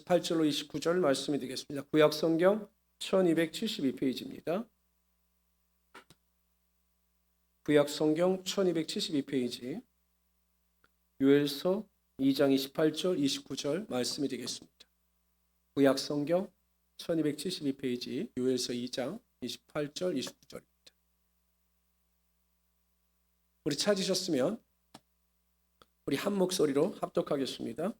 18절로 29절 말씀이 되겠습니다. 구약성경 1272페이지입니다. 구약성경 1272페이지 요엘서 2장 28절 29절 말씀이 되겠습니다. 구약성경 1272페이지 요엘서 2장 28절 29절입니다. 우리 찾으셨으면 우리 한 목소리로 합독하겠습니다.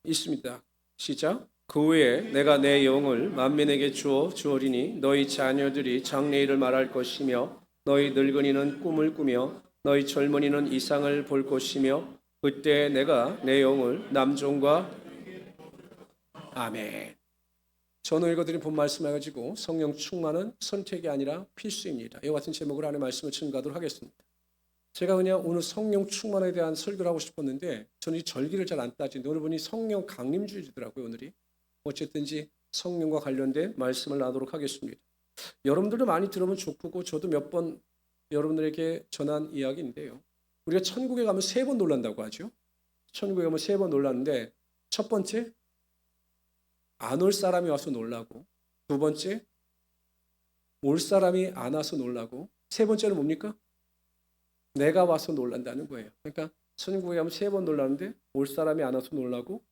있습니다. 시작. 그 후에 내가 내 영을 만민에게 주어리니 너희 자녀들이 장래일을 말할 것이며 너희 늙은이는 꿈을 꾸며 너희 젊은이는 이상을 볼 것이며 그때 내가 내 영을 남종과 아멘. 저는 읽어드린 본 말씀을 가지고 성령 충만은 선택이 아니라 필수입니다. 이와 같은 제목으로 하나님의 말씀을 증거하도록 하겠습니다. 제가 그냥 오늘 성령 충만에 대한 설교를 하고 싶었는데 저는 이 절기를 잘 안 따지는데 오늘 보니 성령 강림주의더라고요. 오늘이 어쨌든지 성령과 관련된 말씀을 나누도록 하겠습니다. 여러분들도 많이 들으면 좋고 저도 몇 번 여러분들에게 전한 이야기인데요. 우리가 천국에 가면 3번 놀란다고 하죠. 천국에 가면 3번 놀랐는데 첫 번째 안 올 사람이 와서 놀라고, 두 번째 올 사람이 안 와서 놀라고, 세 번째는 뭡니까? 내가 와서 놀란다는 거예요. 그러니까 천국에 가면 3번 놀라는데 올 사람이 안 와서 놀라고,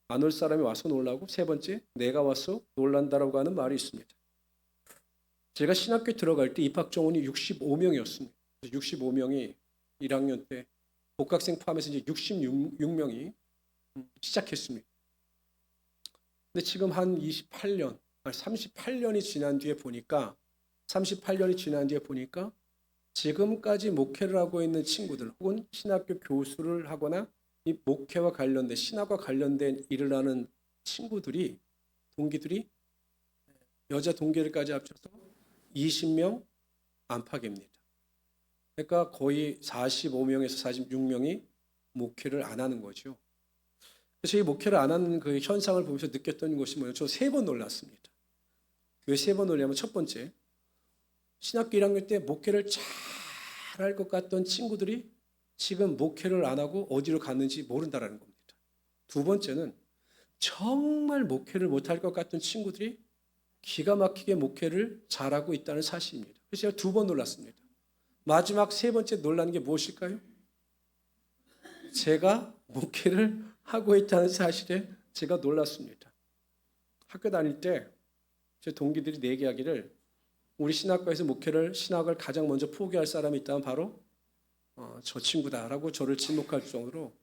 안 올 사람이 와서 놀라고, 세 번째 내가 와서 놀란다라고 하는 말이 있습니다. 제가 신학교에 들어갈 때 입학 정원이 65명이었습니다. 65명이 1학년 때 복학생 포함해서 이제 66명이 시작했습니다. 근데 지금 한 28년, 38년이 지난 뒤에 보니까 지금까지 목회를 하고 있는 친구들 혹은 신학교 교수를 하거나 이 목회와 관련된 신학과 관련된 일을 하는 친구들이 동기들이 여자 동기들까지 합쳐서 20명 안팎입니다. 그러니까 거의 45명에서 46명이 목회를 안 하는 거죠. 그래서 이 목회를 안 하는 그 현상을 보면서 느꼈던 것이 뭐예요? 저 3번 놀랐습니다. 왜 3번 놀냐면 첫 번째 신학교 1학년 때 목회를 잘할 것 같던 친구들이 지금 목회를 안 하고 어디로 갔는지 모른다라는 겁니다. 두 번째는 정말 목회를 못할 것 같던 친구들이 기가 막히게 목회를 잘하고 있다는 사실입니다. 그래서 제가 2번 놀랐습니다. 마지막 세 번째 놀라는 게 무엇일까요? 제가 목회를 하고 있다는 사실에 제가 놀랐습니다. 학교 다닐 때 제 동기들이 얘기하기를 우리 신학과에서 신학을 가장 먼저 포기할 사람이 있다면 바로 저 친구다라고 저를 지목할 정도로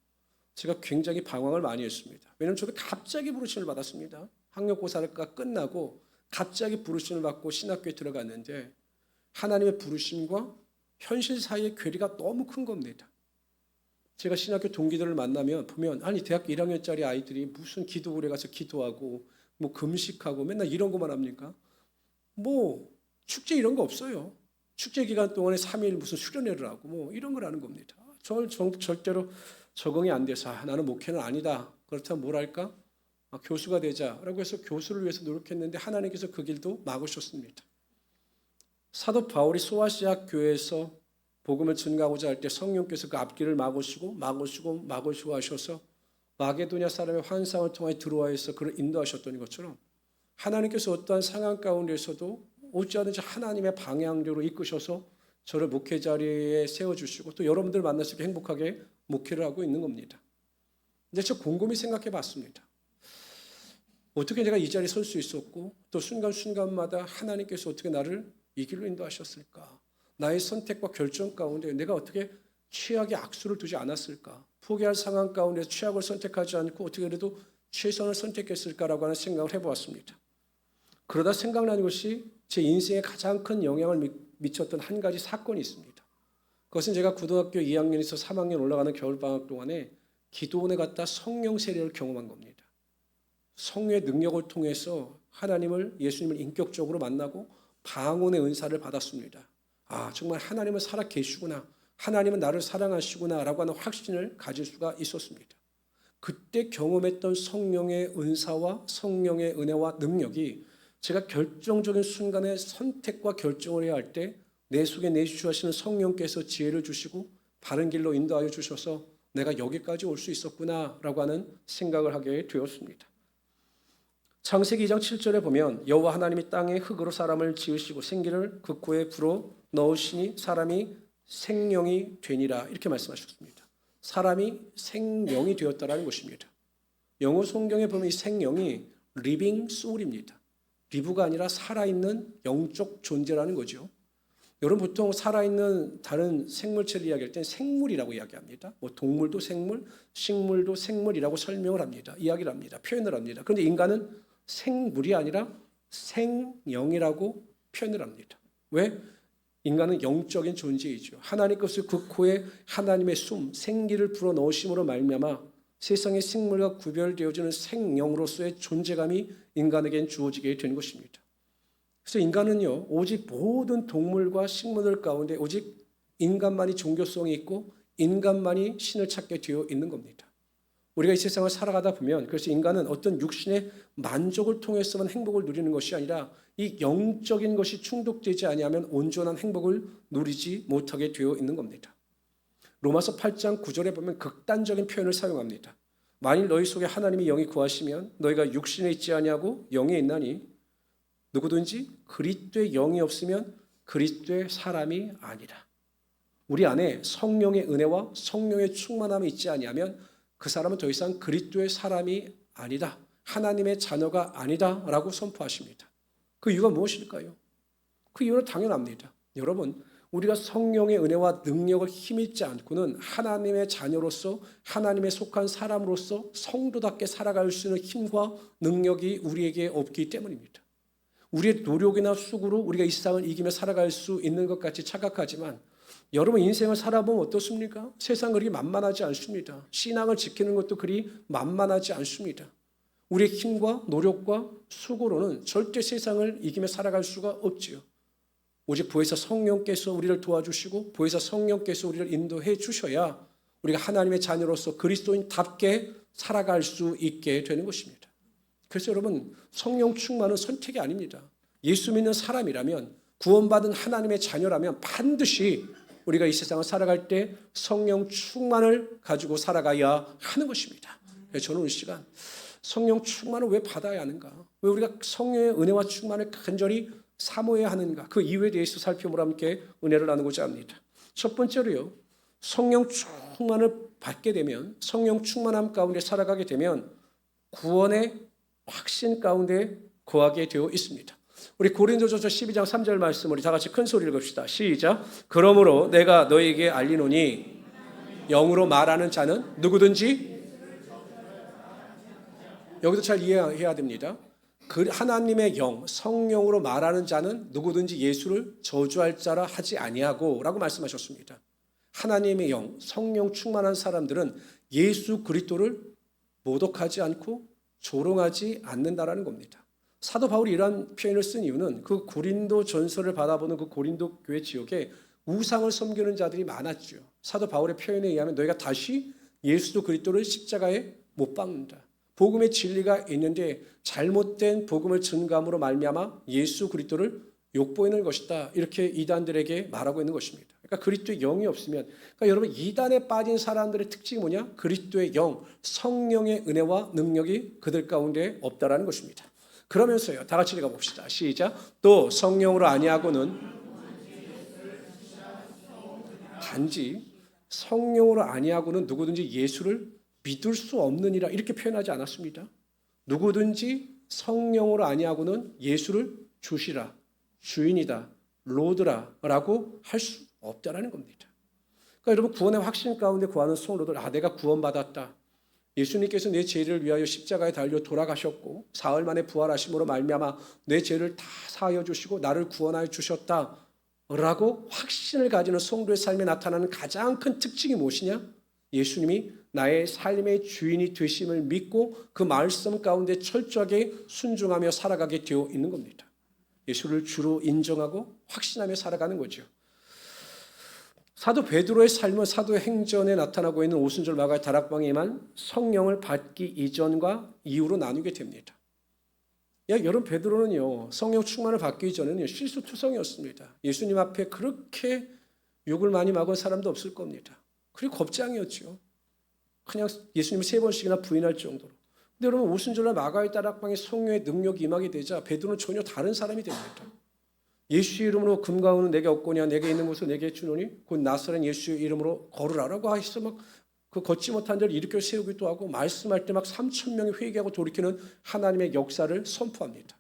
제가 굉장히 방황을 많이 했습니다. 왜냐하면 저도 갑자기 부르심을 받았습니다. 학력고사가 끝나고 갑자기 부르심을 받고 신학교에 들어갔는데 하나님의 부르심과 현실 사이의 괴리가 너무 큰 겁니다. 제가 신학교 동기들을 만나면 보면 아니 대학교 1학년짜리 아이들이 무슨 기도굴에 가서 기도하고 뭐 금식하고 맨날 이런 것만 합니까? 뭐 축제 이런 거 없어요. 축제 기간 동안에 3일 무슨 수련회를 하고 뭐 이런 걸 하는 겁니다. 저는 절대로 적응이 안 돼서 나는 목회는 아니다. 그렇다면 뭘 할까? 교수가 되자라고 해서 교수를 위해서 노력했는데 하나님께서 그 길도 막으셨습니다. 사도 바울이 소아시아 교회에서 복음을 전가하고자 할 때 성령께서 그 앞길을 막으시고 하셔서 마게도냐 사람의 환상을 통해 들어와서 그를 인도하셨던 것처럼 하나님께서 어떠한 상황 가운데서도 어찌하든지 하나님의 방향대로 이끄셔서 저를 목회 자리에 세워주시고 또 여러분들 만나서 행복하게 목회를 하고 있는 겁니다. 근데 저 곰곰이 생각해 봤습니다. 어떻게 내가 이 자리에 설 수 있었고 또 순간순간마다 하나님께서 어떻게 나를 이 길로 인도하셨을까? 나의 선택과 결정 가운데 내가 어떻게 최악의 악수를 두지 않았을까? 포기할 상황 가운데 최악을 선택하지 않고 어떻게 그래도 최선을 선택했을까라고 하는 생각을 해보았습니다. 그러다 생각나는 것이 제 인생에 가장 큰 영향을 미쳤던 한 가지 사건이 있습니다. 그것은 제가 고등학교 2학년에서 3학년 올라가는 겨울방학 동안에 기도원에 갔다 성령 세례를 경험한 겁니다. 성령의 능력을 통해서 예수님을 인격적으로 만나고 방언의 은사를 받았습니다. 정말 하나님은 살아 계시구나. 하나님은 나를 사랑하시구나 라고 하는 확신을 가질 수가 있었습니다. 그때 경험했던 성령의 은사와 성령의 은혜와 능력이 제가 결정적인 순간에 선택과 결정을 해야 할 때 내 속에 내주시는 성령께서 지혜를 주시고 바른 길로 인도하여 주셔서 내가 여기까지 올 수 있었구나 라고 하는 생각을 하게 되었습니다. 창세기 2장 7절에 보면 여호와 하나님이 땅에 흙으로 사람을 지으시고 생기를 그 코에 불어 넣으시니 사람이 생명이 되니라 이렇게 말씀하셨습니다. 사람이 생명이 되었다라는 것입니다. 영어 성경에 보면 이 생명이 living soul입니다. 리브가 아니라 살아있는 영적 존재라는 거죠. 여러분 보통 살아있는 다른 생물체를 이야기할 때는 생물이라고 이야기합니다. 뭐 동물도 생물, 식물도 생물이라고 설명을 합니다. 이야기를 합니다. 표현을 합니다. 그런데 인간은 생물이 아니라 생영이라고 표현을 합니다. 왜? 인간은 영적인 존재이죠. 하나님 것을 그 코에 하나님의 숨, 생기를 불어넣으심으로 말미암아 세상의 생물과 구별되어지는 생영으로서의 존재감이 인간에겐 주어지게 되는 것입니다. 그래서 인간은요, 오직 모든 동물과 식물들 가운데 오직 인간만이 종교성이 있고 인간만이 신을 찾게 되어 있는 겁니다. 우리가 이 세상을 살아가다 보면 그래서 인간은 어떤 육신의 만족을 통해서만 행복을 누리는 것이 아니라 이 영적인 것이 충족되지 아니하면 온전한 행복을 누리지 못하게 되어 있는 겁니다. 로마서 8장 9절에 보면 극단적인 표현을 사용합니다. 만일 너희 속에 하나님의 영이 거하시면 너희가 육신에 있지 아니하고 영에 있나니 누구든지 그리스도의 영이 없으면 그리스도의 사람이 아니라. 우리 안에 성령의 은혜와 성령의 충만함이 있지 아니하면 그 사람은 더 이상 그리스도의 사람이 아니다. 하나님의 자녀가 아니다라고 선포하십니다. 그 이유가 무엇일까요? 그 이유는 당연합니다. 여러분, 우리가 성령의 은혜와 능력을 힘입지 않고는 하나님의 자녀로서 하나님에 속한 사람으로서 성도답게 살아갈 수 있는 힘과 능력이 우리에게 없기 때문입니다. 우리의 노력이나 수고로 우리가 이 세상을 이기며 살아갈 수 있는 것 같이 착각하지만 여러분 인생을 살아보면 어떻습니까? 세상은 그리 만만하지 않습니다. 신앙을 지키는 것도 그리 만만하지 않습니다. 우리의 힘과 노력과 수고로는 절대 세상을 이기며 살아갈 수가 없지요. 오직 부에서 성령께서 우리를 도와주시고 부에서 성령께서 우리를 인도해 주셔야 우리가 하나님의 자녀로서 그리스도인답게 살아갈 수 있게 되는 것입니다. 그래서 여러분 성령 충만은 선택이 아닙니다. 예수 믿는 사람이라면 구원받은 하나님의 자녀라면 반드시 우리가 이 세상을 살아갈 때 성령 충만을 가지고 살아가야 하는 것입니다. 그래서 저는 이 시간 성령 충만을 왜 받아야 하는가? 왜 우리가 성령의 은혜와 충만을 간절히 사모해야 하는가? 그 이유에 대해서 살펴보라 함께 은혜를 나누고자 합니다. 첫 번째로요. 성령 충만을 받게 되면 성령 충만함 가운데 살아가게 되면 구원의 확신 가운데 거하게 되어 있습니다. 우리 고린도전서 12장 3절 말씀 우리 다 같이 큰 소리를 읽읍시다. 시작. 그러므로 내가 너에게 알리노니 영으로 말하는 자는 누구든지 여기도 잘 이해해야 됩니다. 그 하나님의 영, 성령으로 말하는 자는 누구든지 예수를 저주할 자라 하지 아니하고 라고 말씀하셨습니다. 하나님의 영, 성령 충만한 사람들은 예수 그리스도를 모독하지 않고 조롱하지 않는다라는 겁니다. 사도 바울이 이러한 표현을 쓴 이유는 그 고린도 전서를 받아보는 그 고린도 교회 지역에 우상을 섬기는 자들이 많았죠. 사도 바울의 표현에 의하면 너희가 다시 예수 그리스도를 십자가에 못 박는다. 복음의 진리가 있는데 잘못된 복음을 증감으로 말미암아 예수 그리스도를 욕보이는 것이다. 이렇게 이단들에게 말하고 있는 것입니다. 그러니까 그리스도의 영이 없으면 그러니까 여러분 이단에 빠진 사람들의 특징이 뭐냐? 그리스도의 영, 성령의 은혜와 능력이 그들 가운데 없다라는 것입니다. 그러면서요. 다 같이 읽어봅시다. 시작. 또 성령으로 아니하고는 단지 성령으로 아니하고는 누구든지 예수를 믿을 수 없느니라 이렇게 표현하지 않았습니다. 누구든지 성령으로 아니하고는 예수를 주시라, 주인이다, 로드라 라고 할 수 없다라는 겁니다. 그러니까 여러분 구원의 확신 가운데 구하는 성도들 내가 구원받았다. 예수님께서 내 죄를 위하여 십자가에 달려 돌아가셨고 사흘 만에 부활하심으로 말미암아 내 죄를 다 사하여 주시고 나를 구원하여 주셨다라고 확신을 가지는 성도의 삶에 나타나는 가장 큰 특징이 무엇이냐? 예수님이 나의 삶의 주인이 되심을 믿고 그 말씀 가운데 철저하게 순종하며 살아가게 되어 있는 겁니다. 예수를 주로 인정하고 확신하며 살아가는 거죠. 사도 베드로의 삶은 사도행전에 나타나고 있는 오순절 마가의 다락방에만 성령을 받기 이전과 이후로 나누게 됩니다. 여러분 베드로는요 성령 충만을 받기 이전에는 실수투성이었습니다. 예수님 앞에 그렇게 욕을 많이 먹은 사람도 없을 겁니다. 그리고 겁장이었죠. 그냥 예수님을 3번씩이나 부인할 정도로 근데 여러분 오순절날 마가의 다락방에 성령의 능력이 임하게 되자 베드로는 전혀 다른 사람이 됩니다. 예수의 이름으로 금과 은은 내게 없거니와 내게 있는 것을 내게 주노니 곧 나사렛 예수의 이름으로 걸으라라고 하셔서 막 그 걷지 못한 자를 일으켜 세우기도 하고 말씀할 때 막 3천 명이 회개하고 돌이키는 하나님의 역사를 선포합니다.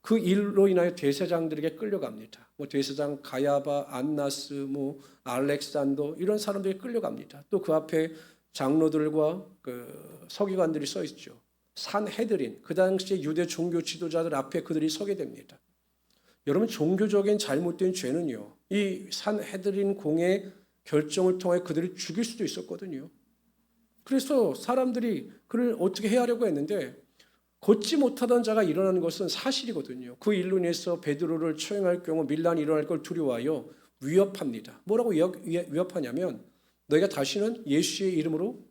그 일로 인하여 대제사장들에게 끌려갑니다. 뭐 대제사장 가야바, 안나스, 뭐 알렉산더 이런 사람들이 끌려갑니다. 또 그 앞에 장로들과 그 서기관들이 서 있죠. 산헤드린, 그 당시에 유대 종교 지도자들 앞에 그들이 서게 됩니다. 여러분 종교적인 잘못된 죄는요, 이 산헤드린 공의 결정을 통해 그들을 죽일 수도 있었거든요. 그래서 사람들이 그를 어떻게 해야 하려고 했는데 걷지 못하던 자가 일어나는 것은 사실이거든요. 그 일로 인해서 베드로를 처형할 경우 밀란이 일어날 걸 두려워하여 위협합니다. 뭐라고 위협하냐면 너희가 다시는 예수의 이름으로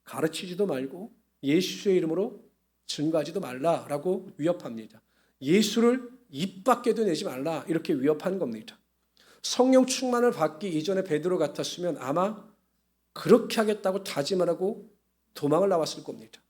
가르치지도 말고 예수의 이름으로 증거하지도 말라라고 위협합니다. 예수를 입 밖에도 내지 말라 이렇게 위협한 겁니다. 성령 충만을 받기 이전에 베드로 같았으면 아마 그렇게 하겠다고 다짐을 하고 도망을 나왔을 겁니다.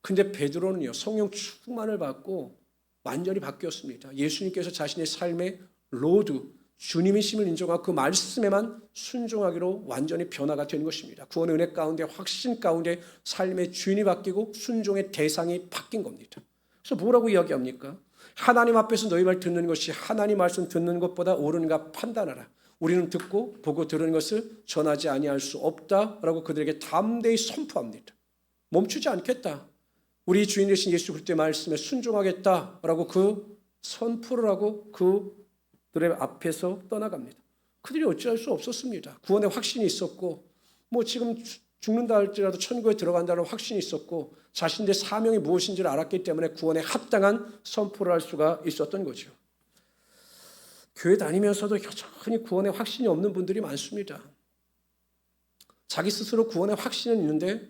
근데 베드로는요, 성령 충만을 받고 완전히 바뀌었습니다. 예수님께서 자신의 삶의 로드, 주님이심을 인정하고 그 말씀에만 순종하기로 완전히 변화가 된 것입니다. 구원의 은혜 가운데 확신 가운데 삶의 주인이 바뀌고 순종의 대상이 바뀐 겁니다. 그래서 뭐라고 이야기합니까? 하나님 앞에서 너희 말 듣는 것이 하나님 말씀 듣는 것보다 옳은가 판단하라. 우리는 듣고 보고 들은 것을 전하지 아니할 수 없다라고 그들에게 담대히 선포합니다. 멈추지 않겠다. 우리 주인 되신 예수 그리스도의 말씀에 순종하겠다라고 그 선포를 하고 그들의 앞에서 떠나갑니다. 그들이 어찌할 수 없었습니다. 구원의 확신이 있었고 뭐 지금 죽는다 할지라도 천국에 들어간다는 확신이 있었고 자신들의 사명이 무엇인지를 알았기 때문에 구원에 합당한 선포를 할 수가 있었던 거죠. 교회 다니면서도 여전히 구원에 확신이 없는 분들이 많습니다. 자기 스스로 구원에 확신은 있는데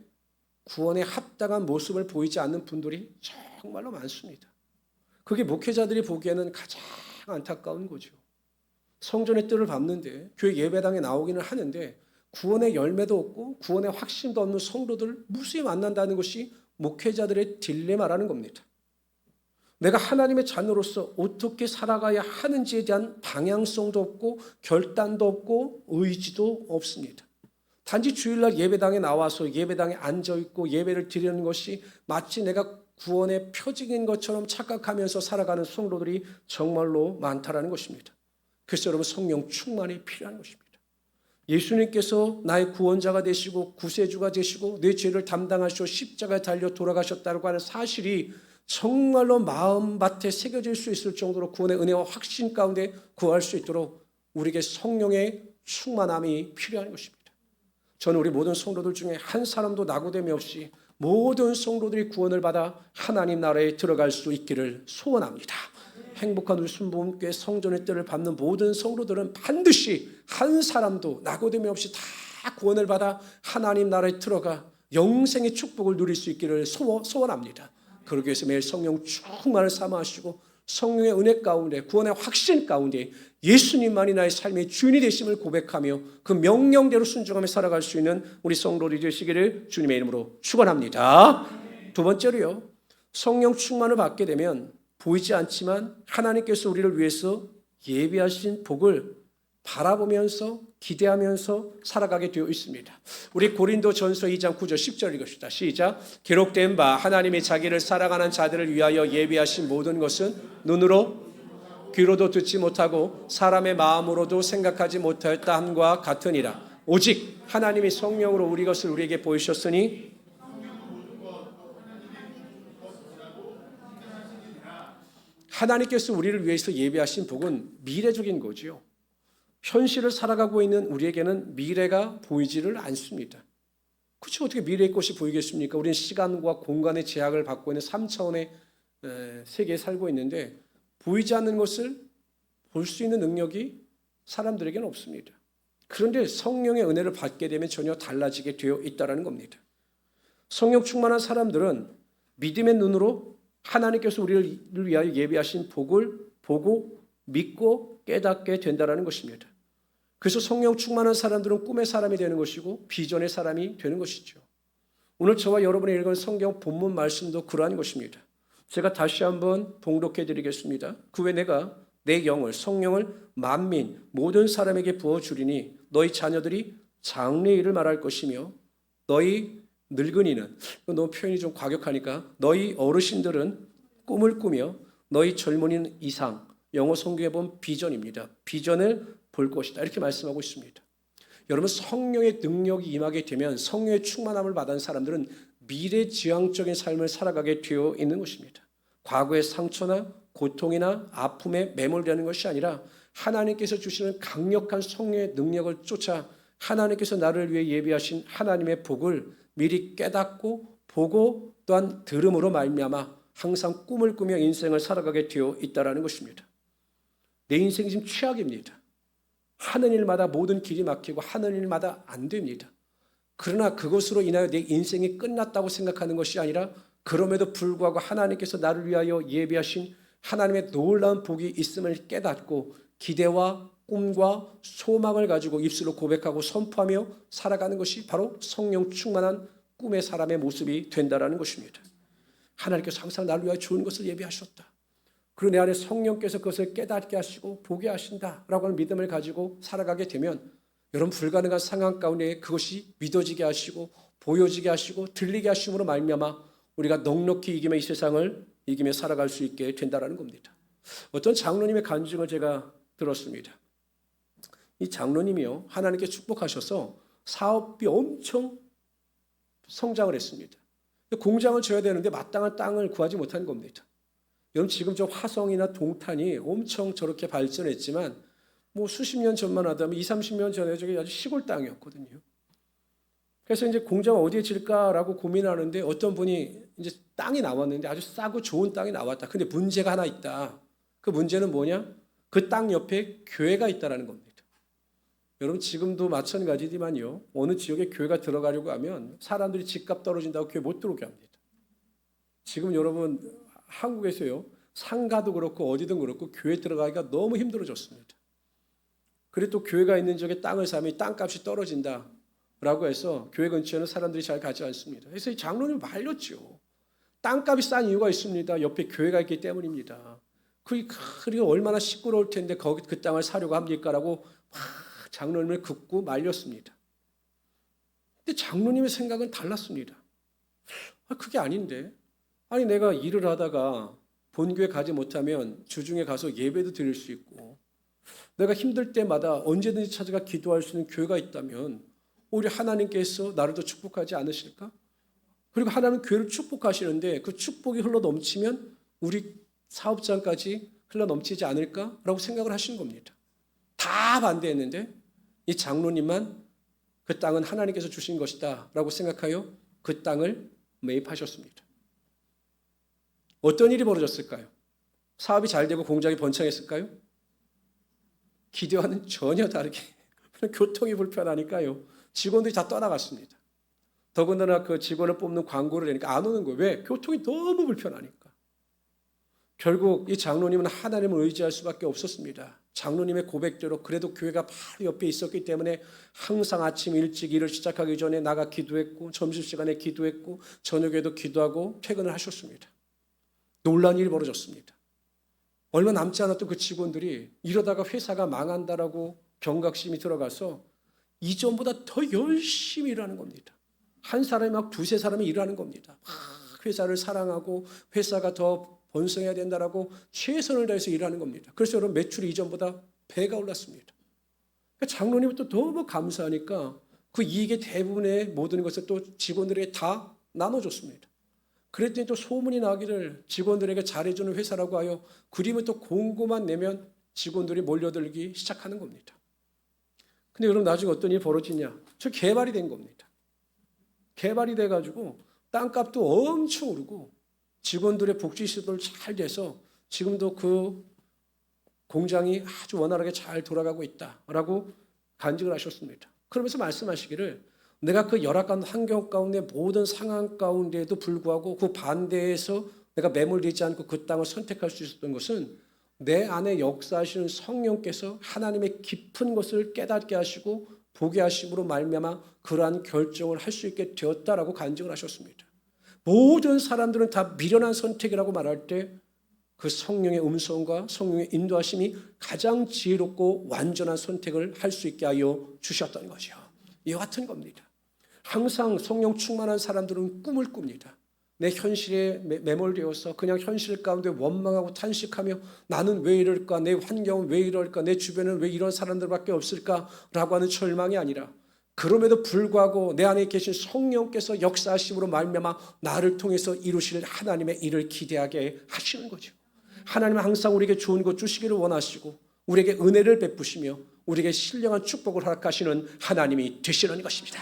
구원에 합당한 모습을 보이지 않는 분들이 정말로 많습니다. 그게 목회자들이 보기에는 가장 안타까운 거죠. 성전의 뜰을 밟는데 교회 예배당에 나오기는 하는데 구원의 열매도 없고 구원의 확신도 없는 성도들을 무수히 만난다는 것이 목회자들의 딜레마라는 겁니다. 내가 하나님의 자녀로서 어떻게 살아가야 하는지에 대한 방향성도 없고 결단도 없고 의지도 없습니다. 단지 주일날 예배당에 나와서 예배당에 앉아있고 예배를 드리는 것이 마치 내가 구원의 표징인 것처럼 착각하면서 살아가는 성도들이 정말로 많다라는 것입니다. 그래서 여러분 성령 충만이 필요한 것입니다. 예수님께서 나의 구원자가 되시고 구세주가 되시고 내 죄를 담당하시고 십자가에 달려 돌아가셨다고 하는 사실이 정말로 마음밭에 새겨질 수 있을 정도로 구원의 은혜와 확신 가운데 구할 수 있도록 우리에게 성령의 충만함이 필요한 것입니다. 저는 우리 모든 성도들 중에 한 사람도 낙오됨이 없이 모든 성도들이 구원을 받아 하나님 나라에 들어갈 수 있기를 소원합니다. 행복한 우리 순복음교회 성전의 뜰을 밟는 모든 성도들은 반드시 한 사람도 낙오됨이 없이 다 구원을 받아 하나님 나라에 들어가 영생의 축복을 누릴 수 있기를 소원합니다. 그러기 위해서 매일 성령 충만을 삼아하시고 성령의 은혜 가운데 구원의 확신 가운데 예수님만이 나의 삶의 주인이 되심을 고백하며 그 명령대로 순종하며 살아갈 수 있는 우리 성도들이 되시기를 주님의 이름으로 축원합니다. 두 번째로요, 성령 충만을 받게 되면 보이지 않지만 하나님께서 우리를 위해서 예비하신 복을 바라보면서 기대하면서 살아가게 되어 있습니다. 우리 고린도전서 2장 9절 10절 읽읍시다. 시작. 기록된 바 하나님이 자기를 사랑하는 자들을 위하여 예비하신 모든 것은 눈으로 귀로도 듣지 못하고 사람의 마음으로도 생각하지 못하였다 함과 같으니라. 오직 하나님이 성령으로 우리 것을 우리에게 보이셨으니 하나님께서 우리를 위해서 예비하신 복은 미래적인 거지요. 현실을 살아가고 있는 우리에게는 미래가 보이지를 않습니다. 그렇죠. 어떻게 미래의 것이 보이겠습니까? 우리는 시간과 공간의 제약을 받고 있는 3차원의 세계에 살고 있는데 보이지 않는 것을 볼 수 있는 능력이 사람들에게는 없습니다. 그런데 성령의 은혜를 받게 되면 전혀 달라지게 되어 있다는 겁니다. 성령 충만한 사람들은 믿음의 눈으로 하나님께서 우리를 위하여 예비하신 복을 보고 믿고 깨닫게 된다는 것입니다. 그래서 성령 충만한 사람들은 꿈의 사람이 되는 것이고 비전의 사람이 되는 것이죠. 오늘 저와 여러분이 읽은 성경 본문 말씀도 그러한 것입니다. 제가 다시 한번 봉독해 드리겠습니다. 그 후에 내가 내 영을 성령을 만민 모든 사람에게 부어주리니 너희 자녀들이 장래의 일을 말할 것이며 너희 늙은이는, 너무 표현이 좀 과격하니까, 너희 어르신들은 꿈을 꾸며 너희 젊은이는 이상, 영어 성경에 보면 비전입니다. 비전을 볼 것이다. 이렇게 말씀하고 있습니다. 여러분, 성령의 능력이 임하게 되면, 성령의 충만함을 받은 사람들은 미래지향적인 삶을 살아가게 되어 있는 것입니다. 과거의 상처나 고통이나 아픔에 매몰되는 것이 아니라 하나님께서 주시는 강력한 성령의 능력을 쫓아 하나님께서 나를 위해 예비하신 하나님의 복을 미리 깨닫고 보고 또한 들음으로 말미암아 항상 꿈을 꾸며 인생을 살아가게 되어 있다는 것입니다. 내 인생이 지금 최악입니다. 하는 일마다 모든 길이 막히고 하는 일마다 안 됩니다. 그러나 그것으로 인하여 내 인생이 끝났다고 생각하는 것이 아니라 그럼에도 불구하고 하나님께서 나를 위하여 예비하신 하나님의 놀라운 복이 있음을 깨닫고 기대와 꿈과 소망을 가지고 입술로 고백하고 선포하며 살아가는 것이 바로 성령 충만한 꿈의 사람의 모습이 된다는 것입니다. 하나님께서 항상 나를 위하여 좋은 것을 예비하셨다. 그리고 내 안에 성령께서 그것을 깨닫게 하시고 보게 하신다라고 하는 믿음을 가지고 살아가게 되면 여러분, 불가능한 상황 가운데 그것이 믿어지게 하시고 보여지게 하시고 들리게 하심으로 말미암아 우리가 넉넉히 이기며 이 세상을 이기며 살아갈 수 있게 된다는 겁니다. 어떤 장로님의 간증을 제가 들었습니다. 이 장로님이요, 하나님께 축복하셔서 사업이 엄청 성장을 했습니다. 공장을 지어야 되는데 마땅한 땅을 구하지 못한 겁니다. 여러분, 지금 저 화성이나 동탄이 엄청 저렇게 발전했지만 뭐 수십 년 전만 하다면 20, 30년 전에 저게 아주 시골 땅이었거든요. 그래서 이제 공장 어디에 질까라고 고민하는데 어떤 분이 이제 땅이 나왔는데 아주 싸고 좋은 땅이 나왔다. 근데 문제가 하나 있다. 그 문제는 뭐냐? 그 땅 옆에 교회가 있다라는 겁니다. 여러분, 지금도 마찬가지지만요. 어느 지역에 교회가 들어가려고 하면 사람들이 집값 떨어진다고 교회 못 들어오게 합니다. 지금 여러분, 한국에서요, 상가도 그렇고 어디든 그렇고 교회 들어가기가 너무 힘들어졌습니다. 그리고 또 교회가 있는 지역에 땅을 사면 땅값이 떨어진다라고 해서 교회 근처에는 사람들이 잘 가지 않습니다. 그래서 이 장로님 말렸죠. 땅값이 싼 이유가 있습니다. 옆에 교회가 있기 때문입니다. 그리고 얼마나 시끄러울 텐데 거기 그 땅을 사려고 합니까라고 막 장로님을 긋고 말렸습니다. 근데 장로님의 생각은 달랐습니다. 그게 아닌데, 아니 내가 일을 하다가 본교회 가지 못하면 주중에 가서 예배도 드릴 수 있고 내가 힘들 때마다 언제든지 찾아가 기도할 수 있는 교회가 있다면 오히려 하나님께서 나를 더 축복하지 않으실까? 그리고 하나님은 교회를 축복하시는데 그 축복이 흘러 넘치면 우리 사업장까지 흘러 넘치지 않을까라고 생각을 하시는 겁니다. 다 반대했는데 이 장로님만 그 땅은 하나님께서 주신 것이다 라고 생각하여 그 땅을 매입하셨습니다. 어떤 일이 벌어졌을까요? 사업이 잘 되고 공장이 번창했을까요? 기대와는 전혀 다르게 교통이 불편하니까요. 직원들이 다 떠나갔습니다. 더군다나 그 직원을 뽑는 광고를 내니까 안 오는 거예요. 왜? 교통이 너무 불편하니까. 결국 이 장로님은 하나님을 의지할 수밖에 없었습니다. 장로님의 고백대로 그래도 교회가 바로 옆에 있었기 때문에 항상 아침 일찍 일을 시작하기 전에 나가 기도했고 점심시간에 기도했고 저녁에도 기도하고 퇴근을 하셨습니다. 놀라운 일이 벌어졌습니다. 얼마 남지 않았던 그 직원들이 이러다가 회사가 망한다라고 경각심이 들어가서 이전보다 더 열심히 일하는 겁니다. 한 사람이 막 두세 사람이 일하는 겁니다. 회사를 사랑하고 회사가 더 번성해야 된다라고 최선을 다해서 일하는 겁니다. 그래서 여러분, 매출이 이전보다 배가 올랐습니다. 장로님은 또 너무 감사하니까 그 이익의 대부분의 모든 것을 또 직원들에게 다 나눠줬습니다. 그랬더니 또 소문이 나기를 직원들에게 잘해주는 회사라고 하여 그림을 또 공고만 내면 직원들이 몰려들기 시작하는 겁니다. 근데 여러분, 나중에 어떤 일이 벌어지냐? 저 개발이 된 겁니다. 개발이 돼가지고 땅값도 엄청 오르고 직원들의 복지시설도 잘 돼서 지금도 그 공장이 아주 원활하게 잘 돌아가고 있다라고 간증을 하셨습니다. 그러면서 말씀하시기를 내가 그 열악한 환경 가운데 모든 상황 가운데에도 불구하고 그 반대에서 내가 매몰되지 않고 그 땅을 선택할 수 있었던 것은 내 안에 역사하시는 성령께서 하나님의 깊은 것을 깨닫게 하시고 보게 하심으로 말미암아 그러한 결정을 할 수 있게 되었다라고 간증을 하셨습니다. 모든 사람들은 다 미련한 선택이라고 말할 때 그 성령의 음성과 성령의 인도하심이 가장 지혜롭고 완전한 선택을 할 수 있게 하여 주셨던 거죠. 이와 같은 겁니다. 항상 성령 충만한 사람들은 꿈을 꿉니다. 내 현실에 매몰되어서 그냥 현실 가운데 원망하고 탄식하며 나는 왜 이럴까? 내 환경은 왜 이럴까? 내 주변은 왜 이런 사람들밖에 없을까라고 하는 절망이 아니라 그럼에도 불구하고 내 안에 계신 성령께서 역사하심으로 말미암아 나를 통해서 이루실 하나님의 일을 기대하게 하시는 거죠. 하나님은 항상 우리에게 좋은 것 주시기를 원하시고 우리에게 은혜를 베푸시며 우리에게 신령한 축복을 허락하시는 하나님이 되시는 것입니다.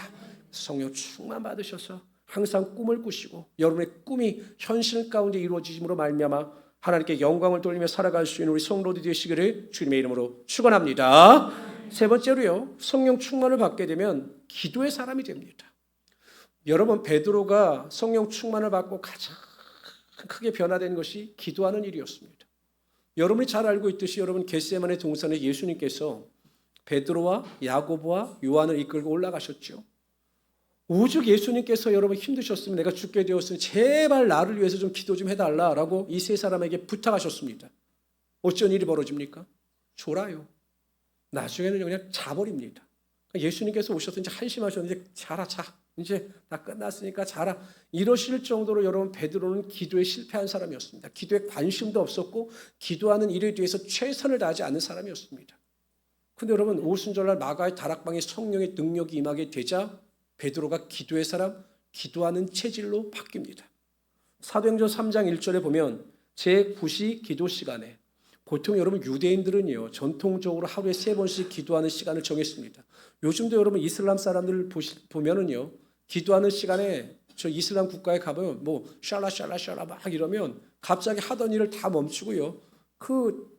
성령 충만 받으셔서 항상 꿈을 꾸시고 여러분의 꿈이 현실 가운데 이루어지심으로 말미암아 하나님께 영광을 돌리며 살아갈 수 있는 우리 성도들이 되시기를 주님의 이름으로 축원합니다. 세 번째로요, 성령 충만을 받게 되면 기도의 사람이 됩니다. 여러분, 베드로가 성령 충만을 받고 가장 크게 변화된 것이 기도하는 일이었습니다. 여러분이 잘 알고 있듯이 여러분 겟세마네 동산에 예수님께서 베드로와 야고보와 요한을 이끌고 올라가셨죠. 오죽 예수님께서 여러분 힘드셨으면 내가 죽게 되었으니 제발 나를 위해서 좀 기도 좀 해달라라고 이 세 사람에게 부탁하셨습니다. 어쩐 일이 벌어집니까? 졸아요. 나중에는 그냥 자버립니다. 예수님께서 오셔서 이제 한심하셨는데 자라 자. 이제 다 끝났으니까 자라. 이러실 정도로 여러분 베드로는 기도에 실패한 사람이었습니다. 기도에 관심도 없었고 기도하는 일에 대해서 최선을 다하지 않는 사람이었습니다. 근데 여러분 오순절날 마가의 다락방에 성령의 능력이 임하게 되자 베드로가 기도의 사람, 기도하는 체질로 바뀝니다. 사도행전 3장 1절에 보면 제9시 기도 시간에 보통 여러분 유대인들은요 전통적으로 하루에 3번씩 기도하는 시간을 정했습니다. 요즘도 여러분 이슬람 사람들 보면은요 기도하는 시간에 저 이슬람 국가에 가보면 뭐 샬라 막 이러면 갑자기 하던 일을 다 멈추고요 그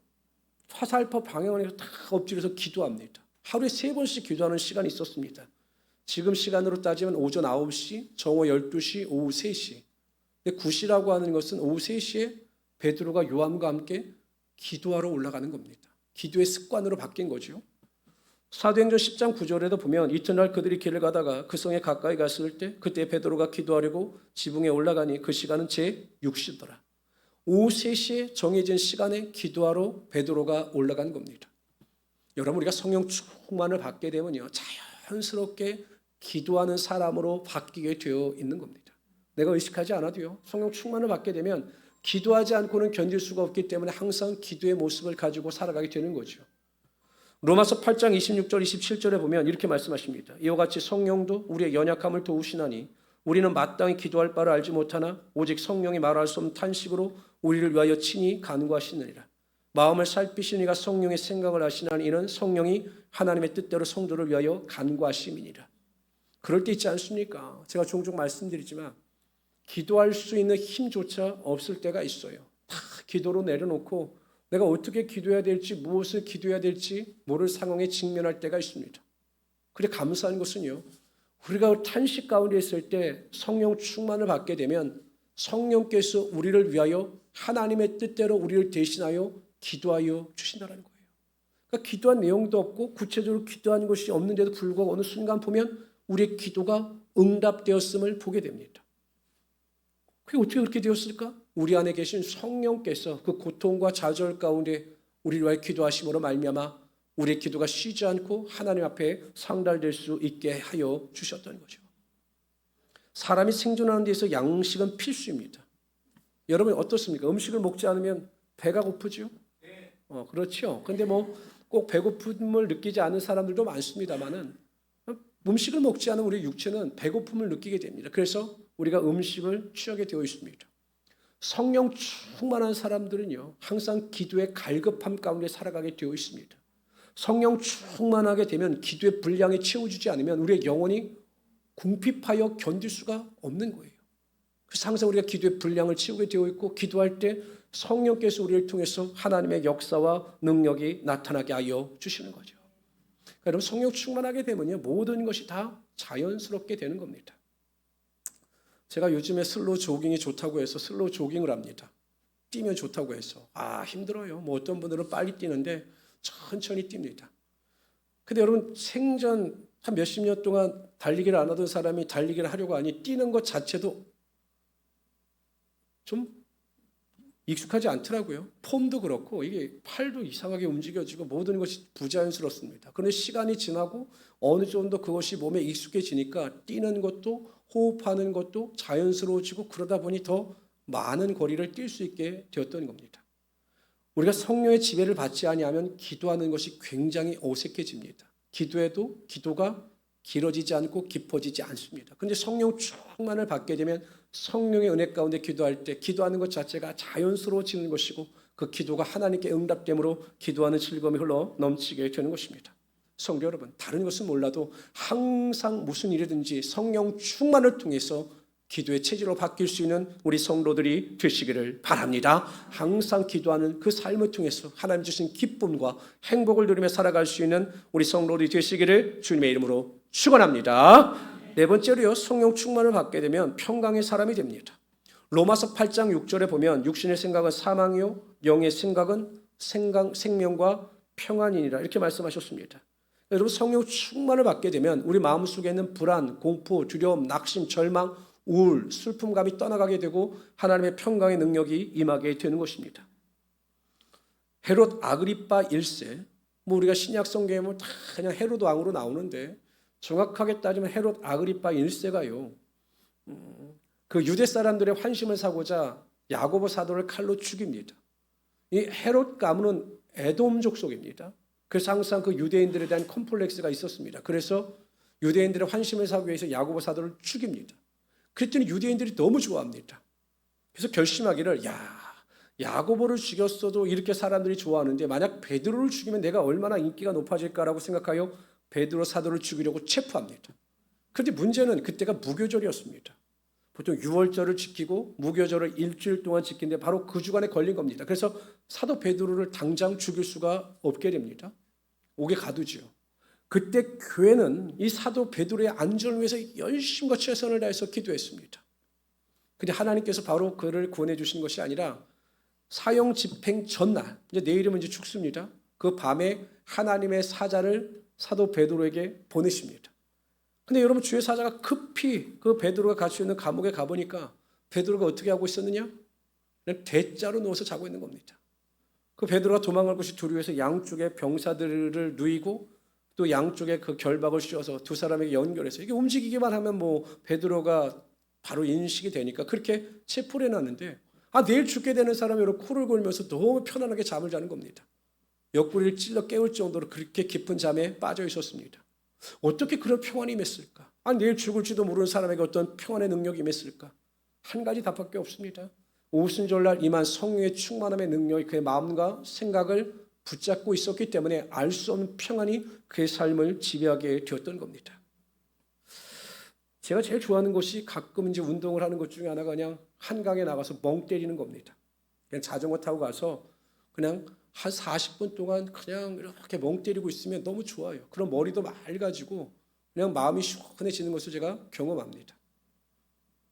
화살표 방향으로 다 엎드려서 기도합니다. 하루에 3번씩 기도하는 시간이 있었습니다. 지금 시간으로 따지면 오전 9시, 정오 12시, 오후 3시. 근데 9시라고 하는 것은 오후 3시에 베드로가 요한과 함께 기도하러 올라가는 겁니다. 기도의 습관으로 바뀐 거죠. 사도행전 10장 9절에도 보면 이튿날 그들이 길을 가다가 그 성에 가까이 갔을 때 그때 베드로가 기도하려고 지붕에 올라가니 그 시간은 제6시더라. 오후 3시에 정해진 시간에 기도하러 베드로가 올라간 겁니다. 여러분 우리가 성령 충만을 받게 되면요 자연스럽게 기도하는 사람으로 바뀌게 되어 있는 겁니다. 내가 의식하지 않아도요 성령 충만을 받게 되면 기도하지 않고는 견딜 수가 없기 때문에 항상 기도의 모습을 가지고 살아가게 되는 거죠. 로마서 8장 26절 27절에 보면 이렇게 말씀하십니다. 이와 같이 성령도 우리의 연약함을 도우시나니 우리는 마땅히 기도할 바를 알지 못하나 오직 성령이 말할 수 없는 탄식으로 우리를 위하여 친히 간구하시느니라. 마음을 살피시는 이가 성령의 생각을 하시나니 이는 성령이 하나님의 뜻대로 성도를 위하여 간구하심이니라. 그럴 때 있지 않습니까? 제가 종종 말씀드리지만 기도할 수 있는 힘조차 없을 때가 있어요. 다 기도로 내려놓고 내가 어떻게 기도해야 될지 무엇을 기도해야 될지 모를 상황에 직면할 때가 있습니다. 그래 감사한 것은요. 우리가 탄식 가운데 있을 때 성령 충만을 받게 되면 성령께서 우리를 위하여 하나님의 뜻대로 우리를 대신하여 기도하여 주신다는 거예요. 그러니까 기도한 내용도 없고 구체적으로 기도한 것이 없는데도 불구하고 어느 순간 보면 우리의 기도가 응답되었음을 보게 됩니다. 그게 어떻게 그렇게 되었을까? 우리 안에 계신 성령께서 그 고통과 좌절 가운데 우리를 위하여 기도하심으로 말미암아 우리의 기도가 쉬지 않고 하나님 앞에 상달될 수 있게 하여 주셨던 거죠. 사람이 생존하는 데서 양식은 필수입니다. 여러분 어떻습니까? 음식을 먹지 않으면 배가 고프죠? 그렇죠. 근데 뭐 꼭 배고픔을 느끼지 않는 사람들도 많습니다만은 음식을 먹지 않은 우리 육체는 배고픔을 느끼게 됩니다. 그래서 우리가 음식을 취하게 되어 있습니다. 성령 충만한 사람들은요 항상 기도의 갈급함 가운데 살아가게 되어 있습니다. 성령 충만하게 되면 기도의 분량이 채워주지 않으면 우리의 영혼이 궁핍하여 견딜 수가 없는 거예요. 그래서 항상 우리가 기도의 분량을 채우게 되어 있고 기도할 때 성령께서 우리를 통해서 하나님의 역사와 능력이 나타나게 하여 주시는 거죠. 그러니까 여러분 성령 충만하게 되면요 모든 것이 다 자연스럽게 되는 겁니다. 제가 요즘에 슬로우 조깅이 좋다고 해서 슬로우 조깅을 합니다. 뛰면 좋다고 해서 힘들어요. 뭐 어떤 분들은 빨리 뛰는데 천천히 뜁니다. 근데 여러분 생전 한 몇십 년 동안 달리기를 안 하던 사람이 달리기를 하려고 하니 뛰는 것 자체도 좀 익숙하지 않더라고요. 폼도 그렇고 이게 팔도 이상하게 움직여지고 모든 것이 부자연스럽습니다. 그런데 시간이 지나고 어느 정도 그것이 몸에 익숙해지니까 뛰는 것도 호흡하는 것도 자연스러워지고 그러다 보니 더 많은 거리를 뛸 수 있게 되었던 겁니다. 우리가 성령의 지배를 받지 아니하면 기도하는 것이 굉장히 어색해집니다. 기도해도 기도가 길어지지 않고 깊어지지 않습니다. 그런데 성령 충만을 받게 되면 성령의 은혜 가운데 기도할 때 기도하는 것 자체가 자연스러워지는 것이고 그 기도가 하나님께 응답됨으로 기도하는 즐거움이 흘러 넘치게 되는 것입니다. 성도 여러분, 다른 것은 몰라도 항상 무슨 일이든지 성령 충만을 통해서 기도의 체질로 바뀔 수 있는 우리 성도들이 되시기를 바랍니다. 항상 기도하는 그 삶을 통해서 하나님 주신 기쁨과 행복을 누리며 살아갈 수 있는 우리 성도들이 되시기를 주님의 이름으로 축원합니다. 네 번째로요, 성령 충만을 받게 되면 평강의 사람이 됩니다. 로마서 8장 6절에 보면 육신의 생각은 사망이요 영의 생각은 생명과 평안이니라 이렇게 말씀하셨습니다. 여러분, 성령 충만을 받게 되면 우리 마음속에 있는 불안, 공포, 두려움, 낙심, 절망, 우울, 슬픔감이 떠나가게 되고 하나님의 평강의 능력이 임하게 되는 것입니다. 헤롯 아그리파 1세, 우리가 신약 성경에 보면 다 그냥 헤롯 왕으로 나오는데 정확하게 따지면 헤롯 아그리파 1세가요. 그 유대 사람들의 환심을 사고자 야고보 사도를 칼로 죽입니다. 이 헤롯 가문은 에돔 족속입니다. 그래서 항상 그 유대인들에 대한 컴플렉스가 있었습니다. 그래서 유대인들의 환심을 사기 위해서 야고보 사도를 죽입니다. 그랬더니 유대인들이 너무 좋아합니다. 그래서 결심하기를 야고보를 죽였어도 이렇게 사람들이 좋아하는데 만약 베드로를 죽이면 내가 얼마나 인기가 높아질까라고 생각하여 베드로 사도를 죽이려고 체포합니다. 그런데 문제는 그때가 무교절이었습니다. 보통 유월절을 지키고 무교절을 일주일 동안 지키는데 바로 그 주간에 걸린 겁니다. 그래서 사도 베드로를 당장 죽일 수가 없게 됩니다. 옥에 가두지요. 그때 교회는 이 사도 베드로의 안전을 위해서 열심과 최선을 다해서 기도했습니다. 근데 하나님께서 바로 그를 구원해 주신 것이 아니라 사형 집행 전날, 이제 내일이면 이제 죽습니다. 그 밤에 하나님의 사자를 사도 베드로에게 보내십니다. 근데 여러분, 주의 사자가 급히 그 베드로가 갇혀 있는 감옥에 가보니까 베드로가 어떻게 하고 있었느냐? 그냥 대자로 누워서 자고 있는 겁니다. 그 베드로가 도망갈 것이 두려워서 양쪽에 병사들을 누이고 또 양쪽에 그 결박을 씌워서 두 사람에게 연결해서 이게 움직이기만 하면 뭐 베드로가 바로 인식이 되니까 그렇게 체포를 해놨는데 내일 죽게 되는 사람이 이렇게 코를 골면서 너무 편안하게 잠을 자는 겁니다. 옆구리를 찔러 깨울 정도로 그렇게 깊은 잠에 빠져 있었습니다. 어떻게 그런 평안이 임했을까? 내일 죽을지도 모르는 사람에게 어떤 평안의 능력이 임했을까? 한 가지 답밖에 없습니다. 오순절날 임한 성령의 충만함의 능력이 그의 마음과 생각을 붙잡고 있었기 때문에 알 수 없는 평안이 그의 삶을 지배하게 되었던 겁니다. 제가 제일 좋아하는 것이 가끔 이제 운동을 하는 것 중에 하나가 그냥 한강에 나가서 멍 때리는 겁니다. 그냥 자전거 타고 가서 그냥 한 40분 동안 그냥 이렇게 멍 때리고 있으면 너무 좋아요. 그럼 머리도 맑아지고 그냥 마음이 시원해지는 것을 제가 경험합니다.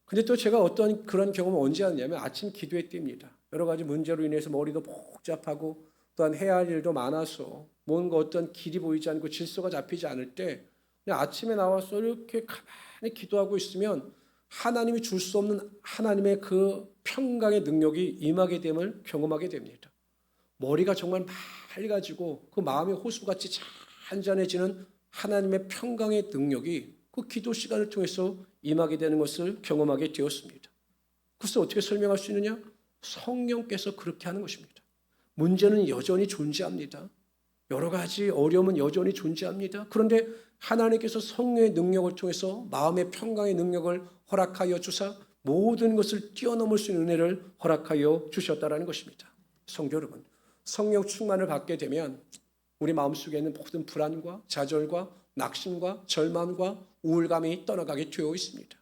근데 또 제가 어떤 그런 경험을 언제 하느냐면 아침 기도회 때입니다. 여러 가지 문제로 인해서 머리도 복잡하고 또한 해야 할 일도 많아서 뭔가 어떤 길이 보이지 않고 질서가 잡히지 않을 때 그냥 아침에 나와서 이렇게 가만히 기도하고 있으면 하나님이 줄 수 없는 하나님의 그 평강의 능력이 임하게 됨을 경험하게 됩니다. 머리가 정말 맑아지고 그 마음의 호수같이 잔잔해지는 하나님의 평강의 능력이 그 기도 시간을 통해서 임하게 되는 것을 경험하게 되었습니다. 그래서 어떻게 설명할 수 있느냐? 성령께서 그렇게 하는 것입니다. 문제는 여전히 존재합니다. 여러 가지 어려움은 여전히 존재합니다. 그런데 하나님께서 성령의 능력을 통해서 마음의 평강의 능력을 허락하여 주사 모든 것을 뛰어넘을 수 있는 은혜를 허락하여 주셨다는 것입니다. 성도 여러분, 성령 충만을 받게 되면 우리 마음속에 있는 모든 불안과 좌절과 낙심과 절망과 우울감이 떠나가게 되어 있습니다.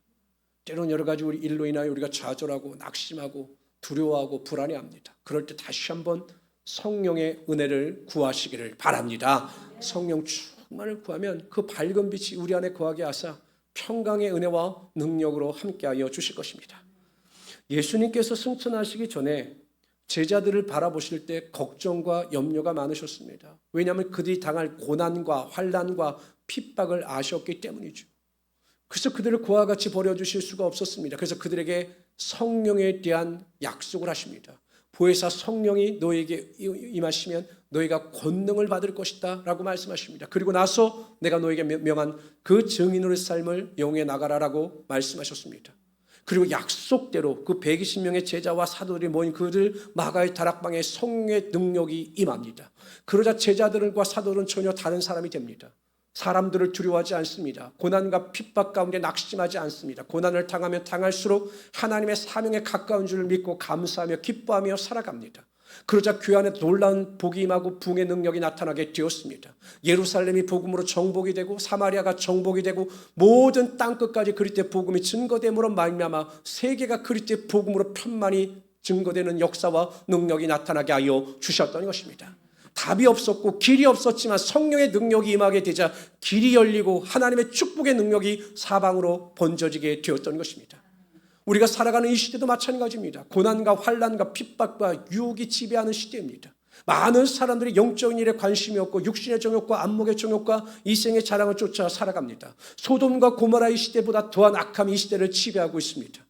때로는 여러 가지 우리 일로 인하여 우리가 좌절하고 낙심하고 두려워하고 불안해합니다. 그럴 때 다시 한번 성령의 은혜를 구하시기를 바랍니다. 성령 충만을 구하면 그 밝은 빛이 우리 안에 거하게 하사 평강의 은혜와 능력으로 함께하여 주실 것입니다. 예수님께서 승천하시기 전에 제자들을 바라보실 때 걱정과 염려가 많으셨습니다. 왜냐하면 그들이 당할 고난과 환난과 핍박을 아셨기 때문이죠. 그래서 그들을 그와 같이 버려주실 수가 없었습니다. 그래서 그들에게 성령에 대한 약속을 하십니다. 보혜사 성령이 너에게 임하시면 너희가 권능을 받을 것이다 라고 말씀하십니다. 그리고 나서 내가 너에게 명한 그 증인으로의 삶을 영위해 나가라라고 말씀하셨습니다. 그리고 약속대로 그 120명의 제자와 사도들이 모인 그들 마가의 다락방에 성령의 능력이 임합니다. 그러자 제자들과 사도들은 전혀 다른 사람이 됩니다. 사람들을 두려워하지 않습니다. 고난과 핍박 가운데 낙심하지 않습니다. 고난을 당하면 당할수록 하나님의 사명에 가까운 줄을 믿고 감사하며 기뻐하며 살아갑니다. 그러자 교회 안에 놀라운 복이 임하고 부흥의 능력이 나타나게 되었습니다. 예루살렘이 복음으로 정복이 되고 사마리아가 정복이 되고 모든 땅끝까지 그리스도의 복음이 증거됨으로 말미암아 세계가 그리스도의 복음으로 편만이 증거되는 역사와 능력이 나타나게 하여 주셨던 것입니다. 답이 없었고 길이 없었지만 성령의 능력이 임하게 되자 길이 열리고 하나님의 축복의 능력이 사방으로 번져지게 되었던 것입니다. 우리가 살아가는 이 시대도 마찬가지입니다. 고난과 환난과 핍박과 유혹이 지배하는 시대입니다. 많은 사람들이 영적인 일에 관심이 없고 육신의 정욕과 안목의 정욕과 이생의 자랑을 쫓아 살아갑니다. 소돔과 고모라의 시대보다 더한 악함이 이 시대를 지배하고 있습니다.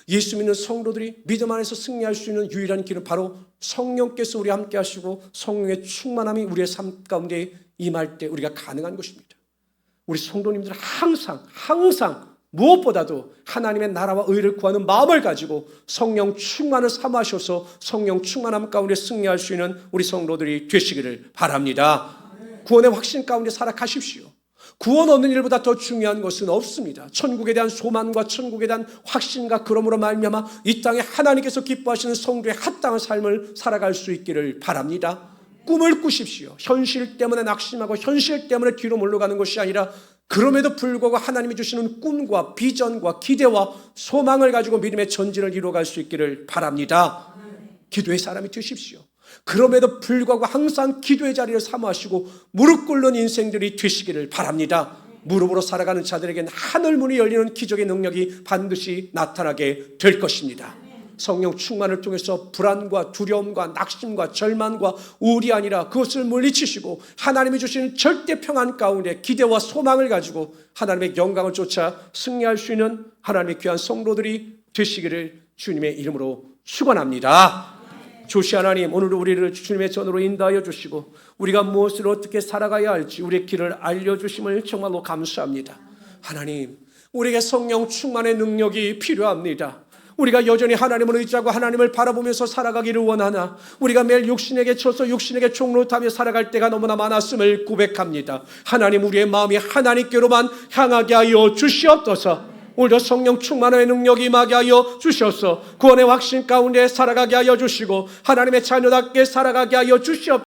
예수 믿는 성도들이 믿음 안에서 승리할 수 있는 유일한 길은 바로 성령께서 우리와 함께 하시고 성령의 충만함이 우리의 삶 가운데 임할 때 우리가 가능한 것입니다. 우리 성도님들은 항상 무엇보다도 하나님의 나라와 의를 구하는 마음을 가지고 성령 충만을 사모하셔서 성령 충만함 가운데 승리할 수 있는 우리 성도들이 되시기를 바랍니다. 구원의 확신 가운데 살아가십시오. 구원 얻는 일보다 더 중요한 것은 없습니다. 천국에 대한 소망과 천국에 대한 확신과 그러므로 말미암아 이 땅에 하나님께서 기뻐하시는 성도의 합당한 삶을 살아갈 수 있기를 바랍니다. 꿈을 꾸십시오. 현실 때문에 낙심하고 현실 때문에 뒤로 물러가는 것이 아니라 그럼에도 불구하고 하나님이 주시는 꿈과 비전과 기대와 소망을 가지고 믿음의 전진을 이루어갈 수 있기를 바랍니다. 기도의 사람이 되십시오. 그럼에도 불구하고 항상 기도의 자리를 사모하시고 무릎 꿇는 인생들이 되시기를 바랍니다. 무릎으로 살아가는 자들에게는 하늘문이 열리는 기적의 능력이 반드시 나타나게 될 것입니다. 성령 충만을 통해서 불안과 두려움과 낙심과 절망과 우울이 아니라 그것을 물리치시고 하나님이 주시는 절대 평안 가운데 기대와 소망을 가지고 하나님의 영광을 쫓아 승리할 수 있는 하나님의 귀한 성도들이 되시기를 주님의 이름으로 축원합니다. 조시 하나님, 오늘도 우리를 주님의 전으로 인도하여 주시고 우리가 무엇을 어떻게 살아가야 할지 우리의 길을 알려주심을 정말로 감사합니다. 하나님, 우리에게 성령 충만의 능력이 필요합니다. 우리가 여전히 하나님을 의지하고 하나님을 바라보면서 살아가기를 원하나 우리가 매일 육신에게 쳐서 육신에게 종로타며 살아갈 때가 너무나 많았음을 고백합니다. 하나님, 우리의 마음이 하나님께로만 향하게 하여 주시옵소서. 오늘도 성령 충만의 능력이 임하게 하여 주셔서 구원의 확신 가운데 살아가게 하여 주시고 하나님의 자녀답게 살아가게 하여 주시옵소서.